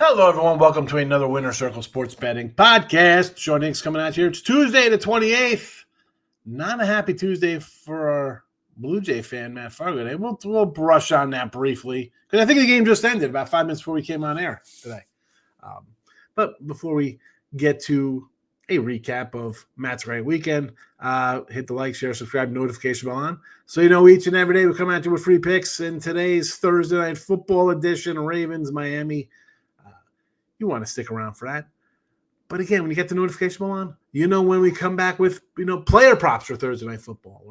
Hello, everyone. Welcome to another Winner Circle Sports Betting Podcast. Sean Higgs coming at you. It's Tuesday the 28th. Not a happy Tuesday for our Blue Jay fan, Matt Fargo, today. We'll brush on that briefly because I think the game just ended about 5 minutes before we came on air today. But before we get to a recap of Matt's great weekend, hit the like, share, subscribe, notification bell on. So you know each and every day we come at you with free picks. In today's Thursday night football edition, Ravens, Miami. You want to stick around for that. But again, when you get the notification bell on, you know when we come back with, player props for Thursday Night Football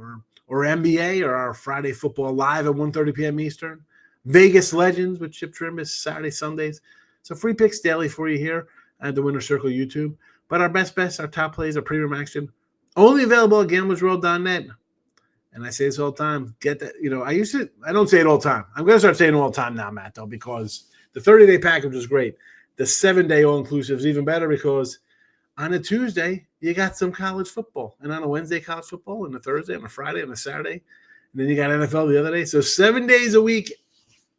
or NBA or our Friday Football Live at 1:30 p.m. Eastern. Vegas Legends with Chip Trimbus, Saturday, Sundays. So free picks daily for you here at the Winner Circle YouTube. But our best bets, our top plays, our premium action, only available at gamblersworld.net. And I say this all the time. Get that, I don't say it all the time. I'm going to start saying it all the time now, Matt, though, because the 30-day package is great. The 7-day all-inclusive is even better because on a Tuesday, you got some college football. And on a Wednesday, college football. And a Thursday, and a Friday, and a Saturday. And then you got NFL the other day. So 7 days a week,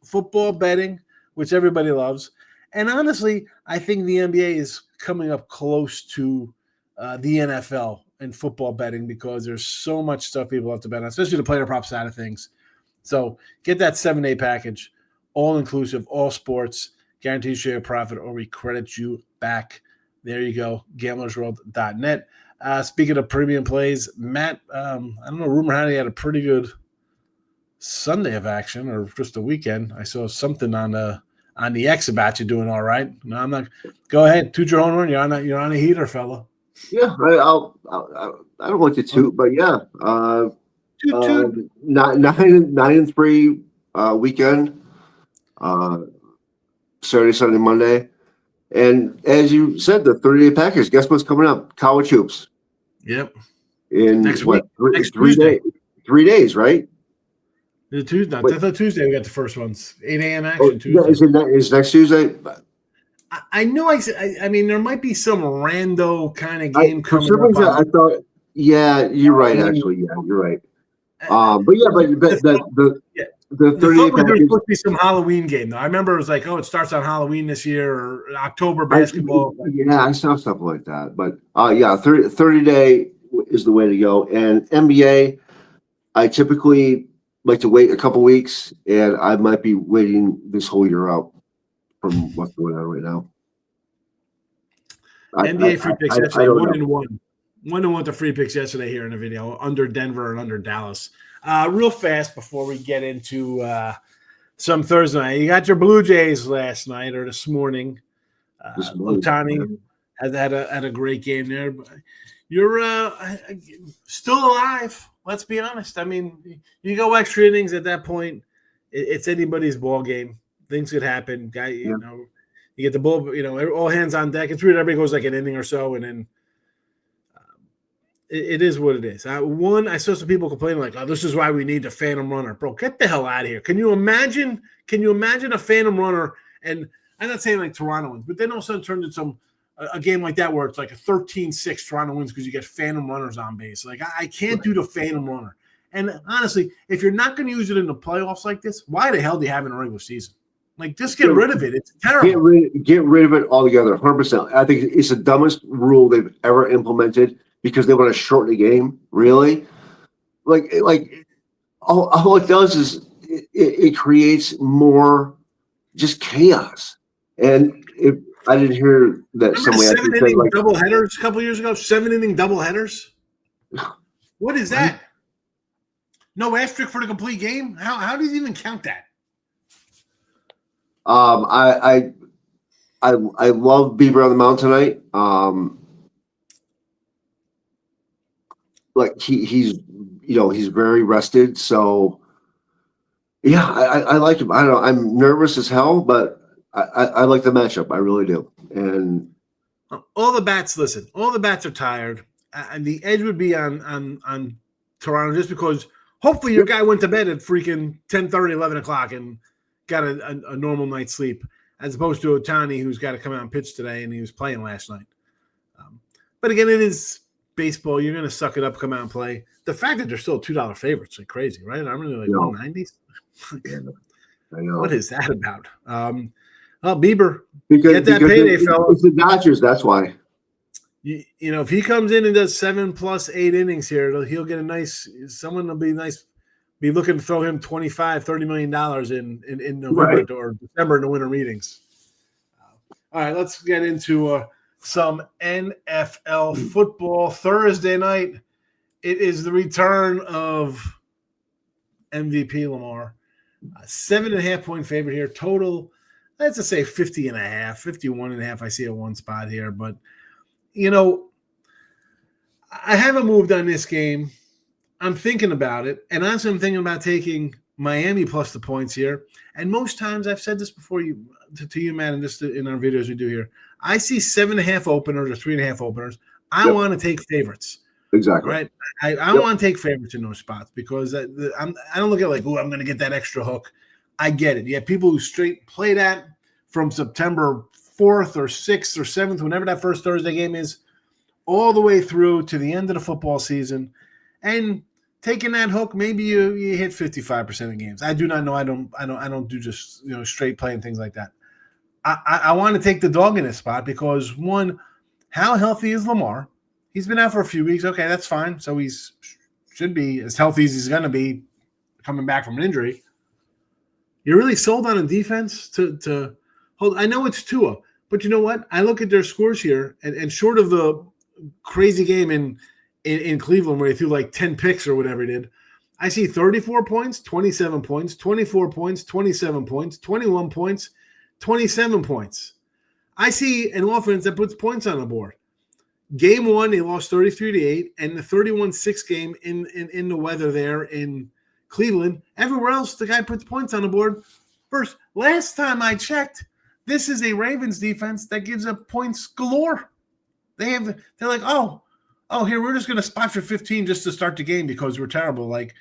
football betting, which everybody loves. And honestly, I think the NBA is coming up close to the NFL and football betting because there's so much stuff people have to bet on, especially the player prop side of things. So get that 7-day package, all-inclusive, all sports. Guaranteed share of profit, or we credit you back. There you go, gamblersworld.net. Speaking of premium plays, Matt, I don't know, rumor had he had a pretty good Sunday of action or just a weekend. I saw something on the X about you doing all right. No, I'm not. Go ahead, toot your own horn. You're on a heater, fella. Yeah, I don't like to toot, but yeah, Toot. 9-3 weekend. Saturday, Sunday, Monday. And as you said, the 30-day package, guess what's coming up? College hoops. Yep. In next week. Next 3 days. 3 days, right? That's Tuesday we got the first ones. 8 a.m. action Tuesday. Yeah, is next Tuesday? I know I mean, there might be some rando kind of game coming up. I thought, yeah, you're right, actually. Yeah, you're right. The 30-day package. There's supposed to be some Halloween game, though. I remember it was like, it starts on Halloween this year or October basketball. I saw something like that. But, 30-day is the way to go. And NBA, I typically like to wait a couple weeks, and I might be waiting this whole year out from what's going on right now. NBA free picks yesterday, 1-1. 1-1 to free picks yesterday here in the video, under Denver and under Dallas. Real fast before we get into some Thursday night. You got your Blue Jays last night or this morning. Ohtani had a great game there. You're still alive. Let's be honest. I mean, you go extra innings at that point. It's anybody's ball game. Things could happen. You get the ball. All hands on deck. It's weird. Everybody goes like an inning or so, and then. It is what it is. I saw some people complaining like, "Oh, this is why we need a phantom runner." Bro, get the hell out of here. Can you imagine a phantom runner? And I'm not saying like Toronto wins, but then all of a sudden turns into a game like that where it's like a 13-6 Toronto wins because you get phantom runners on base. Like I can't do the phantom runner. And honestly, if you're not going to use it in the playoffs like this, why the hell do you have it in a regular season? Like, just get rid of it. It's terrible. Get rid of it altogether, 100%. I think it's the dumbest rule they've ever implemented. Because they want to shorten the game, really? Like all it does is it creates more just chaos. And I didn't hear that somebody 7-inning double headers a couple years ago. 7-inning double headers. What is that? No asterisk for the complete game. How do you even count that? I love Beaver on the Mound tonight. Like he's very rested, so yeah, I like him. I don't know. I'm nervous as hell, but I like the matchup. I really do. And all the bats are tired, and the edge would be on Toronto just because hopefully your guy went to bed at freaking 10:30, 11 o'clock and got a normal night's sleep, as opposed to Ohtani, who's got to come out and pitch today, and he was playing last night. But again, it is baseball. You're going to suck it up, come out and play. The fact that they're still $2 favorites like crazy, right? I'm really like 190s. I know. What is that about? Oh, Bieber, because get that payday, fella. it's the Dodgers. That's why. You know, if he comes in and does 7 + 8 innings here, he'll get a nice. Someone will be looking to throw him $25-30 million in November Right. or December in the winter meetings. All right, let's get into some NFL football. Thursday night, it is the return of MVP Lamar. 7.5-point favorite here. Total, let's just say 50.5, 51.5. I see at one spot here, but you know, I haven't moved on this game. I'm thinking about it, and also I'm thinking about taking Miami plus the points here. And most times, I've said this before to you, Matt, and just in our videos we do here, I see 7.5 openers or 3.5 openers. I want to take favorites. Exactly. Right. I want to take favorites in those spots because I don't look at it like, oh, I'm going to get that extra hook. I get it. You have people who straight play that from September 4th or 6th or 7th, whenever that first Thursday game is, all the way through to the end of the football season. And taking that hook, maybe you hit 55% of games. I do not know. I don't do just straight play and things like that. I want to take the dog in this spot because, one, how healthy is Lamar? He's been out for a few weeks. Okay, that's fine. So should be as healthy as he's going to be coming back from an injury. You're really sold on a defense to hold. I know it's Tua, but you know what? I look at their scores here, and short of the crazy game in Cleveland where he threw like 10 picks or whatever he did, I see 34 points, 27 points, 24 points, 27 points, 21 points, 27 points. I see an offense that puts points on the board. Game 1, they lost 33-8, and the 31-6 game in the weather there in Cleveland. Everywhere else, the guy puts points on the board. First, last time I checked, this is a Ravens defense that gives up points galore. They're like, oh, here, we're just going to spot for 15 just to start the game because we're terrible. Like,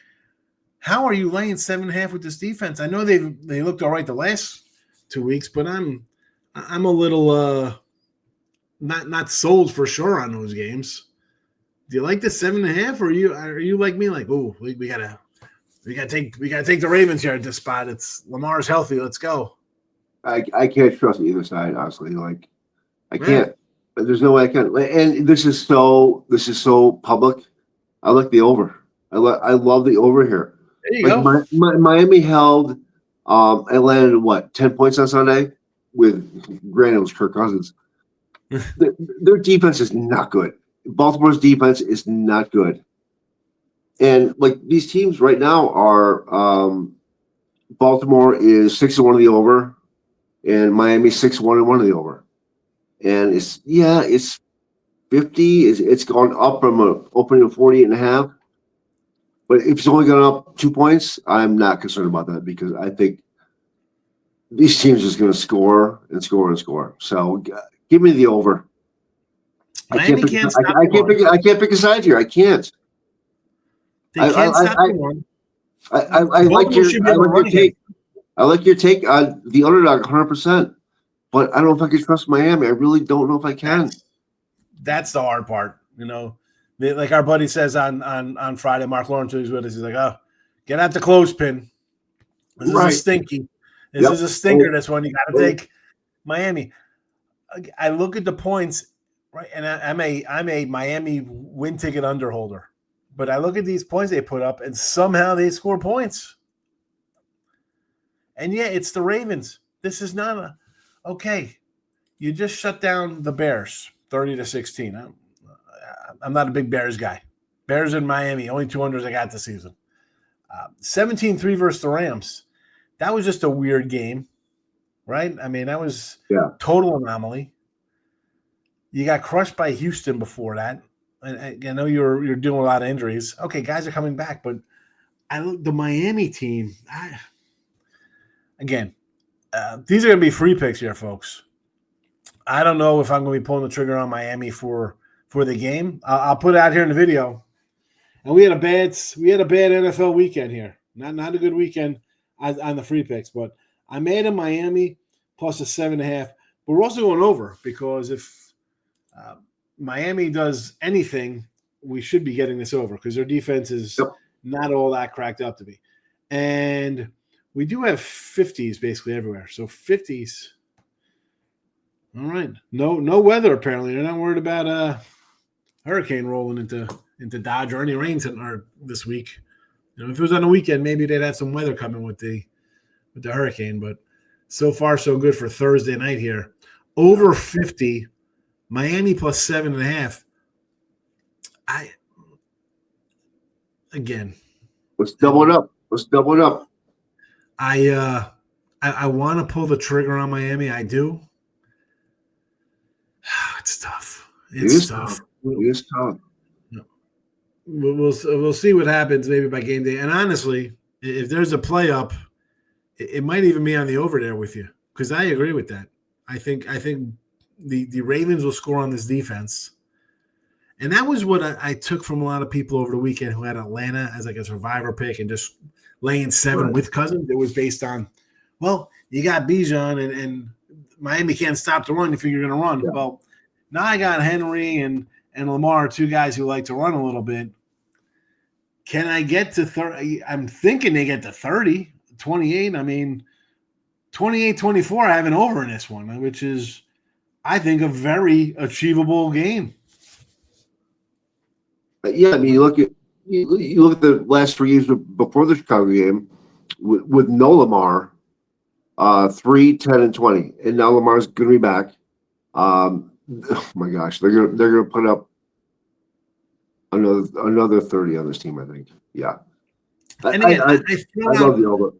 how are you laying 7.5 with this defense? I know they looked all right the last 2 weeks, but I'm a little not sold for sure on those games. Do you like the 7.5, or are you like me? Like, oh, we gotta take the Ravens here at this spot. It's Lamar's healthy. Let's go. I can't trust either side, honestly. Like, I can't. There's no way I can. And this is so public. I like the over. I love the over here. There you go. Miami held Atlanta what 10 points on Sunday with granted it was Kirk Cousins. Their defense is not good. Baltimore's defense is not good. And like these teams right now are Baltimore is 6-1 of the over, and Miami 6-1 of the over. And it's 50. It's gone up from an opening of 48.5. But if it's only gone up 2 points, I'm not concerned about that because I think these teams are just going to score and score and score. So give me the over. I can't pick a side here. I can't. They can't stop anyone. I like your take. I like your take on the underdog 100%. But I don't know if I can trust Miami. I really don't know if I can. That's the hard part. Like our buddy says on Friday, Mark Lawrence, who's with us, he's like, oh, get out the clothespin. This is a stinky. This is a stinker, this one. You got to take Miami. I look at the points, right, and I'm a Miami win ticket underholder. But I look at these points they put up, and somehow they score points. And yeah, it's the Ravens. This is not okay. You just shut down the Bears 30-16. I'm not a big Bears guy. Bears in Miami, only 2 unders I got this season. 17-3 versus the Rams. That was just a weird game, right? I mean, that was total anomaly. You got crushed by Houston before that. And I know you're doing a lot of injuries. Okay, guys are coming back, but the Miami team, these are going to be free picks here, folks. I don't know if I'm going to be pulling the trigger on Miami for the game. I'll put it out here in the video. And we had a bad NFL weekend here. Not a good weekend on the free picks, but I made a Miami plus a 7.5. But we're also going over because if Miami does anything, we should be getting this over because their defense is not all that cracked up to be. And we do have 50s basically everywhere. So 50s, All right. No weather apparently. They're not worried about a hurricane rolling into Dodge or any rain or this week. If it was on the weekend, maybe they'd have some weather coming with the hurricane. But so far, so good for Thursday night here. Over 50, Miami plus 7.5. Let's double it up. I want to pull the trigger on Miami. I do. It's tough. It's tough. It is tough. We'll see what happens maybe by game day. And honestly, if there's a play up, it might even be on the over there with you, because I agree with that. I think the Ravens will score on this defense. And that was what I took from a lot of people over the weekend who had Atlanta as like a survivor pick and just laying 7 with Cousins. It was based on, well, you got Bijan and Miami can't stop the run if you're going to run. Yeah. Well, now I got Henry and Lamar, 2 guys who like to run a little bit. Can I get to 30? I'm thinking they get to 30, 28. I mean, 28-24, I have an over in this one, which is, I think, a very achievable game. Yeah, I mean, you look at the last 3 years before the Chicago game with no Lamar, 3, 10, and 20, and now Lamar's going to be back. Oh my gosh, they're gonna put up another 30 on this team, I think. Yeah, and again, I love the over.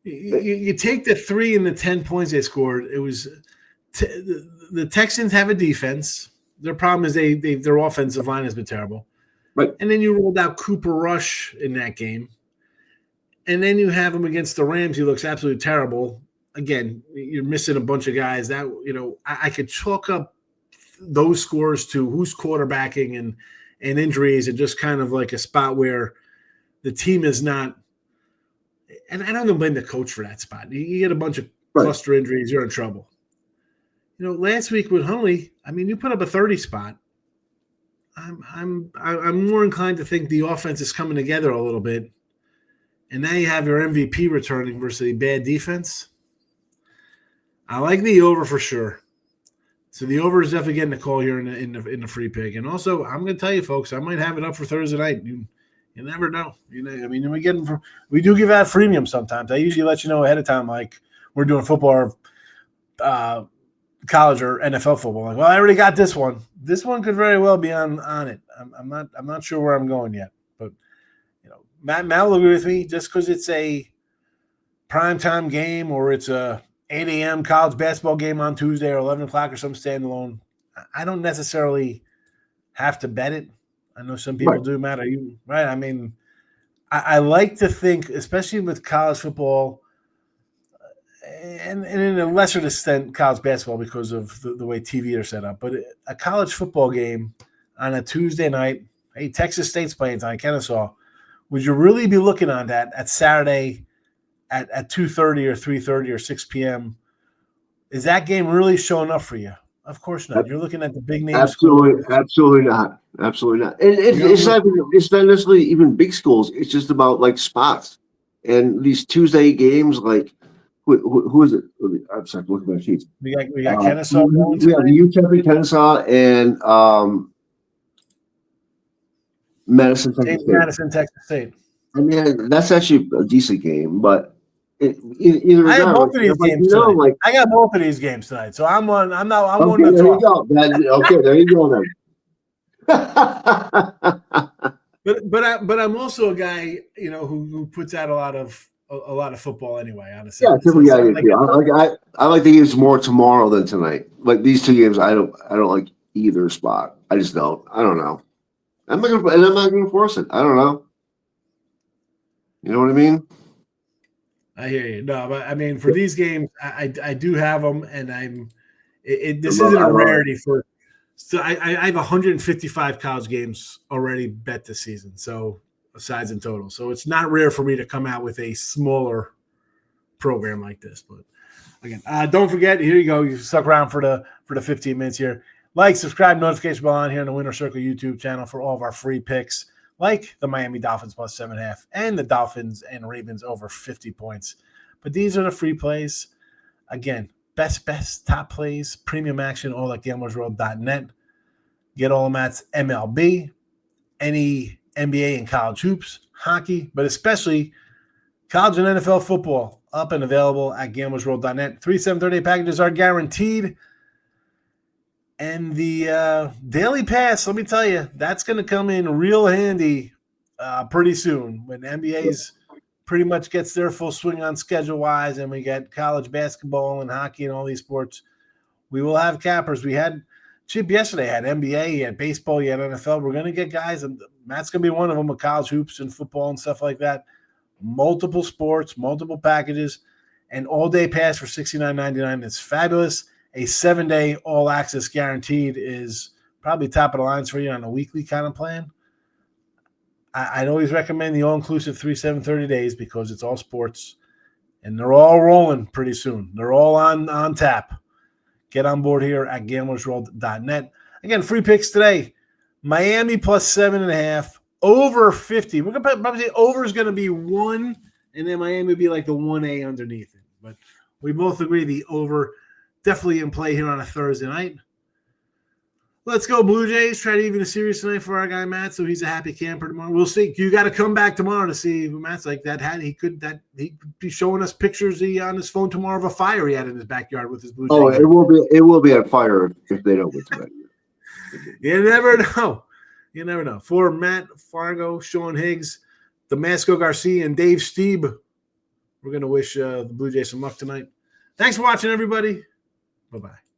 You take the 3 and the 10 points they scored. It was the Texans have a defense. Their problem is their offensive line has been terrible. Right. And then you rolled out Cooper Rush in that game. And then you have him against the Rams. He looks absolutely terrible. Again, you're missing a bunch of guys. That, I could chalk up those scores to who's quarterbacking and injuries, and just kind of like a spot where the team is not – and I don't even blame the coach for that spot. You get a bunch of cluster injuries, you're in trouble. Last week with Huntley, I mean, you put up a 30 spot. I'm more inclined to think the offense is coming together a little bit, and now you have your MVP returning versus a bad defense. I like the over for sure. So the over is definitely getting a call here in the free pick. And also, I'm going to tell you, folks, I might have it up for Thursday night. You never know. I mean, we do give out freemium sometimes. I usually let you know ahead of time, like we're doing football or college or NFL football. Like, well, I already got this one. This one could very well be on it. I'm not sure where I'm going yet, but Matt will agree with me. Just because it's a primetime game or it's a 8 a.m. college basketball game on Tuesday or 11 o'clock or some standalone, I don't necessarily have to bet it. I know some people do, Matt. Are you right? I mean, I like to think, especially with college football and in a lesser extent college basketball because of the way TV are set up, but a college football game on a Tuesday night, hey, Texas State's playing tonight, Kennesaw, would you really be looking on that at Saturday at 2:30 or 3:30 or 6 p.m.? Is that game really showing up for you? Of course not. You're looking at the big names. Absolutely not. And it's not necessarily even big schools. It's just about like spots. And these Tuesday games, like who is it? I'm sorry, look at my sheets. We got Kennesaw. We have UTEP, Kennesaw, and Madison, Texas State. I mean, that's actually a decent game, but either I have both of these games tonight. I got both of these games tonight, so I'm one. I'm one to talk. Okay, there you go then. But I'm also a guy, who puts out a lot of football anyway. Honestly, yeah, typically I like the games more tomorrow than tonight. Like these 2 games, I don't like either spot. I just don't. I don't know. I'm not going to force it. I don't know. You know what I mean? I hear you. No, but I mean, for these games, I do have them, and this isn't a rarity for. So I have 155 college games already bet this season. So sides in total. So it's not rare for me to come out with a smaller program like this. But again, don't forget. Here you go. You stuck around for the 15 minutes here. Like, subscribe, notification bell on here on the Winner Circle YouTube channel for all of our free picks, like the Miami Dolphins plus 7.5 and the Dolphins and Ravens over 50 points. But these are the free plays. Again, best bets, top plays, premium action, all at gamblersworld.net. Get all of Matt's MLB, any NBA and college hoops, hockey, but especially college and NFL football up and available at gamblersworld.net. 3 730 packages are guaranteed. And the daily pass, let me tell you, that's going to come in real handy pretty soon when NBA's pretty much gets their full swing on schedule-wise, and we get college basketball and hockey and all these sports. We will have cappers. We had Chip yesterday, had NBA, he had baseball, he had NFL. We're going to get guys, and Matt's going to be one of them with college hoops and football and stuff like that. Multiple sports, multiple packages, and all-day pass for $69.99. It's fabulous. A 7-day all-access guaranteed is probably top of the lines for you on a weekly kind of plan. I'd always recommend the all-inclusive 3 730 days because it's all sports, and they're all rolling pretty soon. They're all on tap. Get on board here at gamblersworld.net. Again, free picks today. Miami plus 7.5, over 50. We're going to probably say over is going to be 1, and then Miami would be like the 1A underneath it. But we both agree the over definitely in play here on a Thursday night. Let's go Blue Jays. Try to even a series tonight for our guy Matt, so he's a happy camper tomorrow. We'll see. You got to come back tomorrow to see Matt's like that. He could be showing us pictures on his phone tomorrow of a fire he had in his backyard with his Blue Jays. Oh, it will be on fire if they don't win tonight. You never know. You never know. For Matt, Fargo, Sean Higgs, Damasco Garcia, and Dave Steeb, we're going to wish the Blue Jays some luck tonight. Thanks for watching, everybody. Bye-bye.